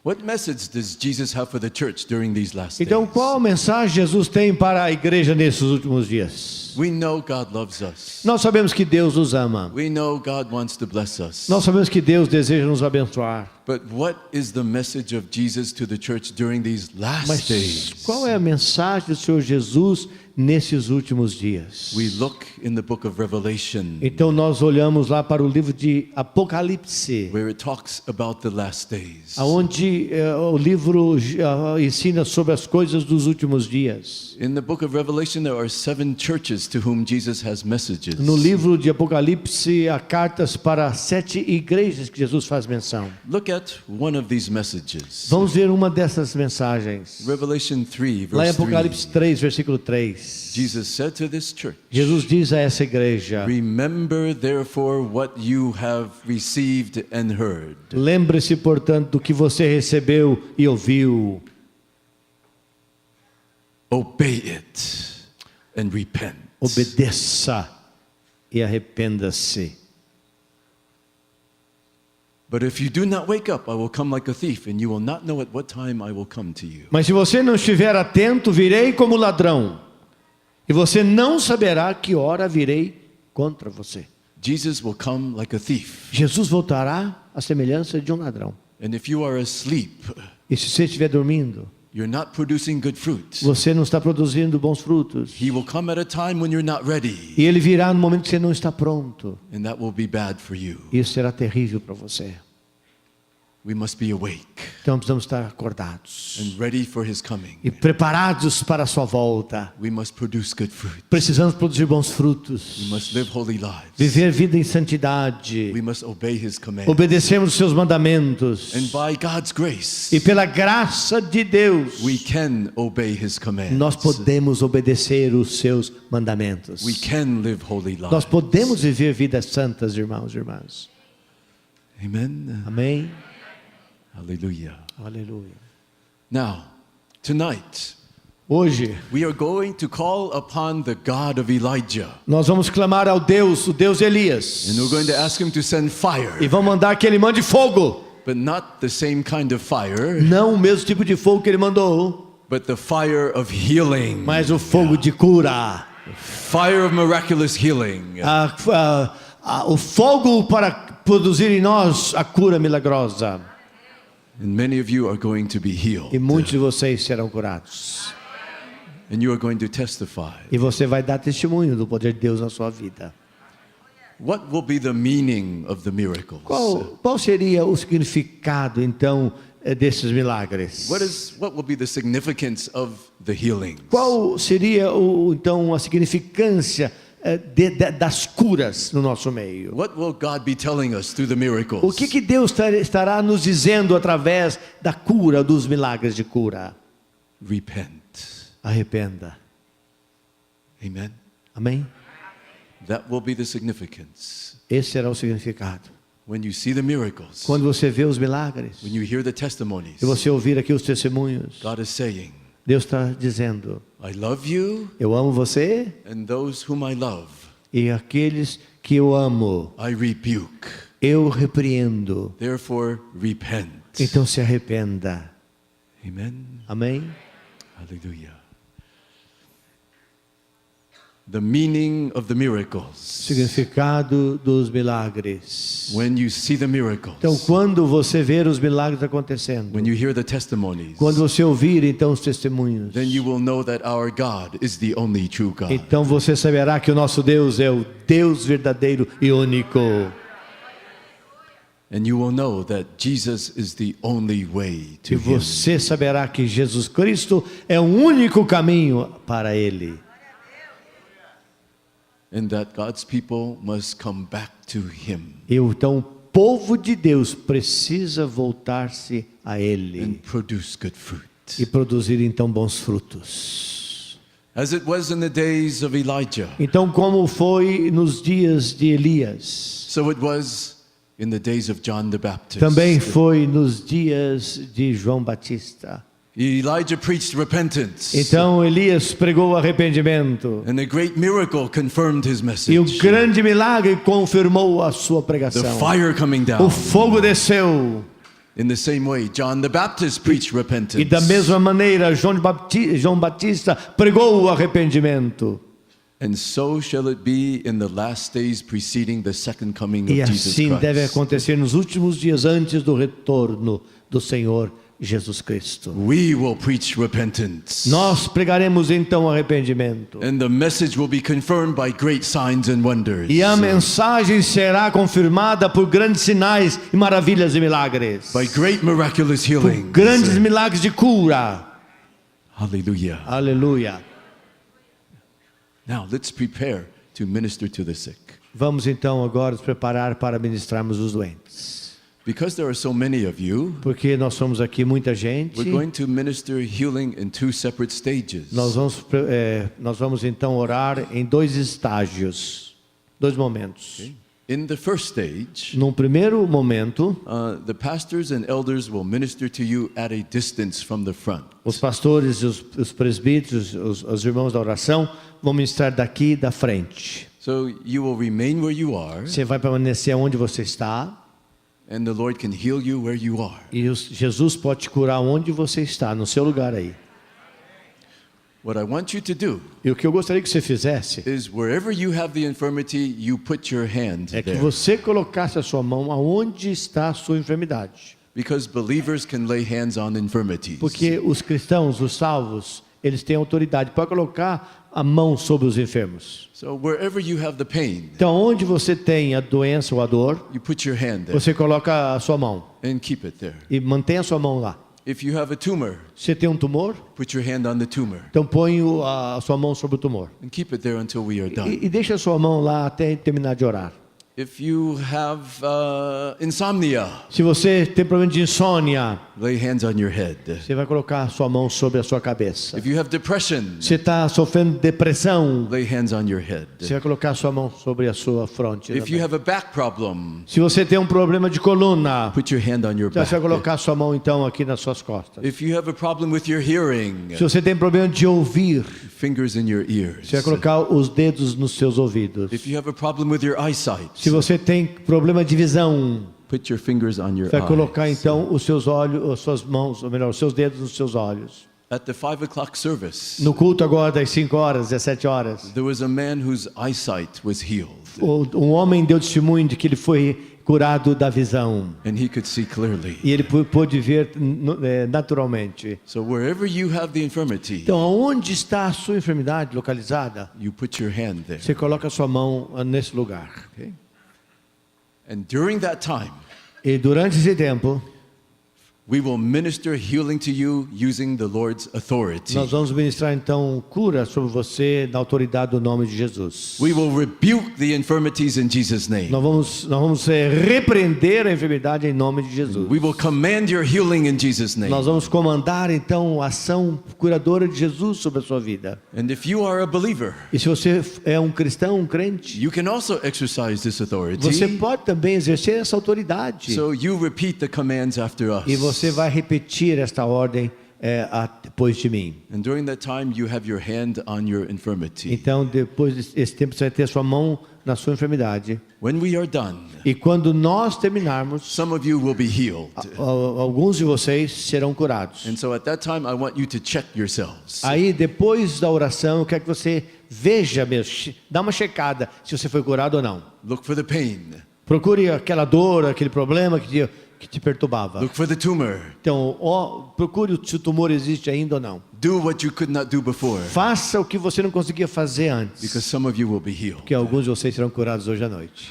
What message does Jesus have for the church during these last Então, days? qual mensagem Jesus tem para a igreja nesses últimos dias? We know God loves us. Nós sabemos que Deus nos ama. We know God wants to bless us. Nós sabemos que Deus deseja nos abençoar. But what is the message of Jesus to the church during these last Mas days? qual é a mensagem do Senhor Jesus nesses últimos dias? We look in the book of Revelation, Então nós olhamos lá para o livro de Apocalipse, where it talks about the last days. onde o livro ensina sobre as coisas dos últimos dias. In the book of Revelation, there are 7 churches to whom Jesus has messages. No livro de Apocalipse há cartas para 7 igrejas que Jesus faz menção. Look at one of these messages. Vamos ver uma dessas mensagens. Revelation 3, Lá em verse Apocalipse 3. 3, versículo 3. Jesus said to this church, Jesus diz a essa igreja: "Remember therefore what you have received and heard. lembre-se, portanto, do que você recebeu e ouviu. Obey it and repent." Obedeça e arrependa-se. But if you do not wake up, I will come like a thief, and you will not know at what time I will come to you. Mas se você não estiver atento, virei como ladrão, e você não saberá que hora virei contra você. Jesus will come like a thief. Jesus voltará à semelhança de um ladrão. And if you are asleep, E se você estiver dormindo, you're not producing good fruit. você não está produzindo bons frutos. He will come at a time when you're not ready, E ele virá no momento que você não está pronto. and that will be bad for you. Isso será terrível para você. We must be awake Então precisamos estar acordados and ready for his coming. e preparados para a sua volta. We must produce good fruit. Precisamos produzir bons We frutos. must live holy lives. Viver vida em santidade. We must obey his commands. Obedecermos os seus mandamentos. And by God's grace, E pela graça de Deus, we can obey his commands. nós podemos obedecer os seus mandamentos. We can live holy lives. Nós podemos viver vidas santas, irmãos e irmãs. Amen. Amém? Hallelujah. Aleluia. Now, tonight, Hoje, we are going to call upon the God of Elijah. nós vamos clamar ao Deus, o Deus Elias. And we're going to ask him to send fire, E vamos mandar que ele mande fogo. but not the same kind of fire, Não o mesmo tipo de fogo que ele mandou, but the fire of healing, mas o fogo de cura. fire of miraculous healing. O fogo para produzir em nós a cura milagrosa. And many of you are going to be healed. E muitos de vocês serão curados. And you are going to testify. E você vai dar testemunho do poder de Deus na sua vida. What will be the meaning of the miracles? Qual seria o significado, então, desses milagres? What will be the significance of the healings? Qual seria, então, a significância das curas no nosso meio? What will God be telling us through the miracles? O que Deus estará nos dizendo através da cura, dos milagres de cura? Repent. Arrependa. Amen. Amém? That will be the significance. Esse será o significado. When you see the miracles, Quando você vê os milagres, when you hear the testimonies, e você ouvir aqui os testemunhos, God is saying, Deus está dizendo: I love you, eu amo você and those whom I love, e aqueles que eu amo, I rebuke. eu repreendo. Therefore, repent. Então se arrependa. Amen. Amém? Hallelujah. The meaning of the miracles. Significado dos milagres. When you see the miracles, Então, quando você ver os milagres acontecendo, when you hear the testimonies, quando você ouvir então os testemunhos, then you will know that our God is the only true God. então você saberá que o nosso Deus é o Deus verdadeiro e único. And you will know that Jesus is the only way to E Him. você saberá que Jesus Cristo é o único caminho para Ele. And that God's people must come back to Him Então, o povo de Deus precisa voltar-se a and Ele produce good fruit. e produzir então bons frutos. As it was in the days of Elijah, Então, como foi nos dias de Elias, so it was in the days of John the Baptist. também foi nos dias de João Batista. Elijah preached repentance. Então Elias pregou arrependimento And a great miracle confirmed his e message. o grande milagre confirmou a sua The pregação. fire coming O down. fogo desceu In the same way, John the Baptist preached repentance. e da mesma maneira João Batista pregou o arrependimento. And so shall it be in the last days preceding the second coming of E Jesus assim deve Christ. acontecer nos últimos dias antes do retorno do Senhor Jesus Cristo. We will preach repentance. Nós pregaremos então arrependimento. And the message will be confirmed by great signs and wonders. E a mensagem será confirmada por grandes sinais e maravilhas e milagres. By great miraculous Por healings. grandes milagres de cura. Hallelujah. Aleluia. Now let's prepare to minister to the sick. Vamos então agora nos preparar para ministrarmos os doentes. Because there are so many of you, Porque nós somos aqui muita gente. we're going to minister healing in two separate stages. Nós vamos então orar em dois estágios, dois momentos. In the first stage, Num primeiro momento, the pastors and elders will minister to you at a distance from the front. os pastores e os presbíteros, os irmãos da oração, vão ministrar daqui da frente. So you will remain where you are, Você vai permanecer onde você está. and the Lord can heal you where you are. E Jesus pode te curar onde você está, no seu lugar aí. What I want you to do E o que eu gostaria que você fizesse is wherever you have the infirmity, you put your hand é que there. você colocasse a sua mão aonde está a sua enfermidade. Because believers can lay hands on infirmities. Porque os cristãos, os salvos, eles têm autoridade para colocar a mão sobre os enfermos. So wherever you have the pain, Então, onde você tem a doença ou a dor, you put your hand there você coloca a sua mão and keep it there. e mantém a sua mão lá. If you have a tumor, Você tem um tumor, put your hand on the tumor então põe a sua mão sobre o tumor. and keep it there until we are done. E deixa a sua mão lá até terminar de orar. If you have insomnia, Se você tem problema de insônia, lay hands on your head. você vai colocar a sua mão sobre a sua cabeça. If you have depression, Você está sofrendo depressão, lay hands on your head. você vai colocar a sua mão sobre a sua fronte. If you também. have a back problem, Se você tem um problema de coluna, put your hand on your você vai back. colocar a sua mão então aqui nas suas costas. If you have a problem with your hearing, Se você tem problema de ouvir, fingers in your ears. você vai colocar os dedos nos seus ouvidos. If you have a problem with your eyesight, Se você tem problema de visão, put your fingers on your você vai colocar eyes. então os seus olhos, as suas mãos, ou melhor, os seus dedos nos seus olhos. At the 5 o'clock service, No culto agora das 5 horas, 17 horas, there was a man whose eyesight was healed, um homem deu testemunho de que ele foi curado da visão. and he could see clearly. E ele pôde ver naturalmente. So wherever you have the infirmity, Então, aonde está a sua enfermidade localizada? you put your hand there. Você coloca a sua mão nesse lugar. Okay? And during that time, E durante esse tempo, we will minister healing to you using the Lord's authority. nós vamos ministrar então cura sobre você na autoridade do nome de Jesus. We will rebuke the infirmities in Jesus' name. Nós vamos repreender a enfermidade em nome de Jesus. We will command your healing in Jesus' name. Nós vamos comandar então a ação curadora de Jesus sobre a sua vida. And if you are a believer, E se você é um cristão, um crente, you can also exercise this authority. você pode também exercer essa autoridade. So you repeat the commands after us. E você vai repetir esta ordem depois de mim. And during that time, you have your hand on your infirmity. Então, depois desse tempo, você vai ter a sua mão na sua enfermidade. When we are done, E quando nós terminarmos, some of you will be healed. alguns de vocês serão curados. And so at that time, I want you to check yourselves. Aí, depois da oração, eu quero que você veja mesmo, dá uma checada se você foi curado ou não. Look for the pain. Procure aquela dor, aquele problema que te perturbava. Look for the tumor. Então, procure se o tumor existe ainda ou não. Do what you could not do before, Faça o que você não conseguia fazer antes, because some of you will be healed. porque alguns de vocês serão curados hoje à noite.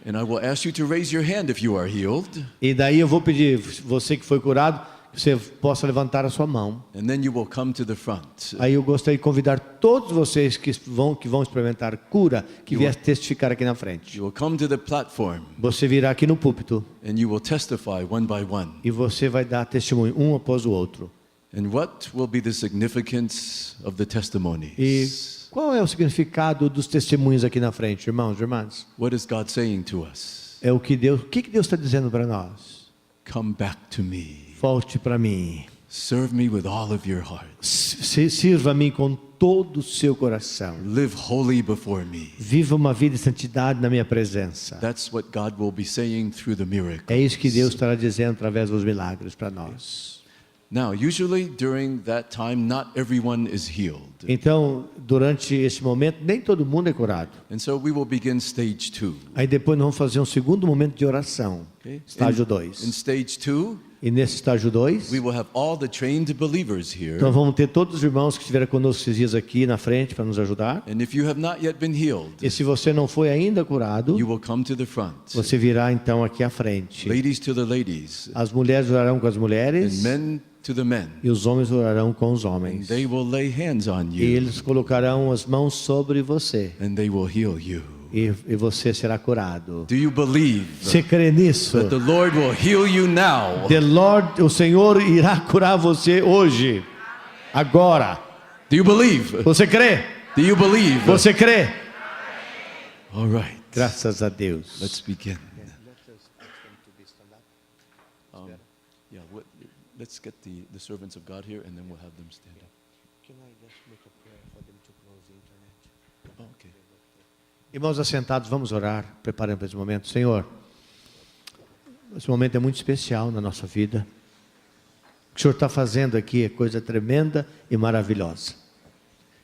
And I will ask you to raise your hand if you are healed. E daí eu vou pedir, você que foi curado, que você possa levantar a sua mão. And then you will come to the front. Aí eu gostaria de convidar todos vocês que vão experimentar cura, que vier testificar aqui na frente. You will come to the platform Você virá aqui no púlpito and you will testify one by one. e você vai dar testemunho um após o outro. And what will be the significance of the E testimonies? qual é o significado dos testemunhos aqui na frente, irmãos e irmãs? What is God saying to us? É o que Deus está dizendo para nós? Come back to me. Volte para mim. Serve me with all of your heart. Sirva a mim com todo o seu coração. Live holy before me. Viva uma vida de santidade na minha presença. That's what God will be saying through the miracle. É isso que Deus estará dizendo através dos milagres para nós. Now, usually during that time, not everyone is healed. Então, durante esse momento, nem todo mundo é curado. And so we will begin stage 2. Aí depois nós vamos fazer um segundo momento de oração. Okay? Estágio In 2. stage 2, E nesse estágio 2, we will have all the trained believers here. então vamos ter todos os irmãos que estiveram conosco esses dias aqui na frente para nos ajudar. And if you have not yet been healed, E se você não foi ainda curado, you will come to the front. você virá então aqui à frente. Ladies to the ladies, As mulheres orarão com as and mulheres men to the men. e os homens orarão com os And homens. they will lay hands on E you, eles colocarão as mãos sobre você and they will heal you. e você será curado. Do you believe Você crê nisso? that the Lord will heal you now? O Senhor irá curar você hoje, agora. Do you believe? Você crê? Do you believe? Você crê? All right. Graças a Deus. Let's begin. Let's get the servants of God here, and then we'll have them stand up. Oh, okay. Irmãos assentados, vamos orar, preparando para esse momento. Senhor, esse momento é muito especial na nossa vida. O que o Senhor está fazendo aqui é coisa tremenda e maravilhosa.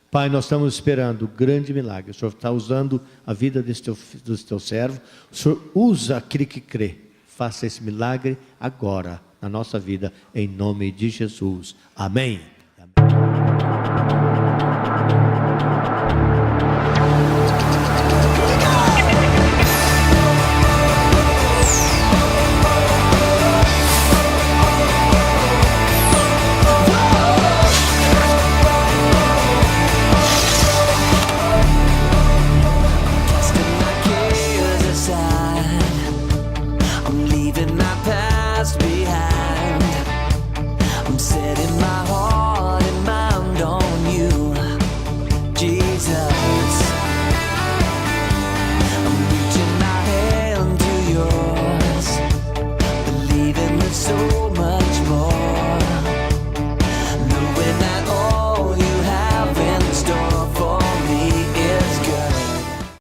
Pai, nós estamos esperando um grande milagre. O Senhor está usando a vida do teu servo. O Senhor usa aquele que crê. Faça esse milagre agora na nossa vida, em nome de Jesus. Amém. Setting my heart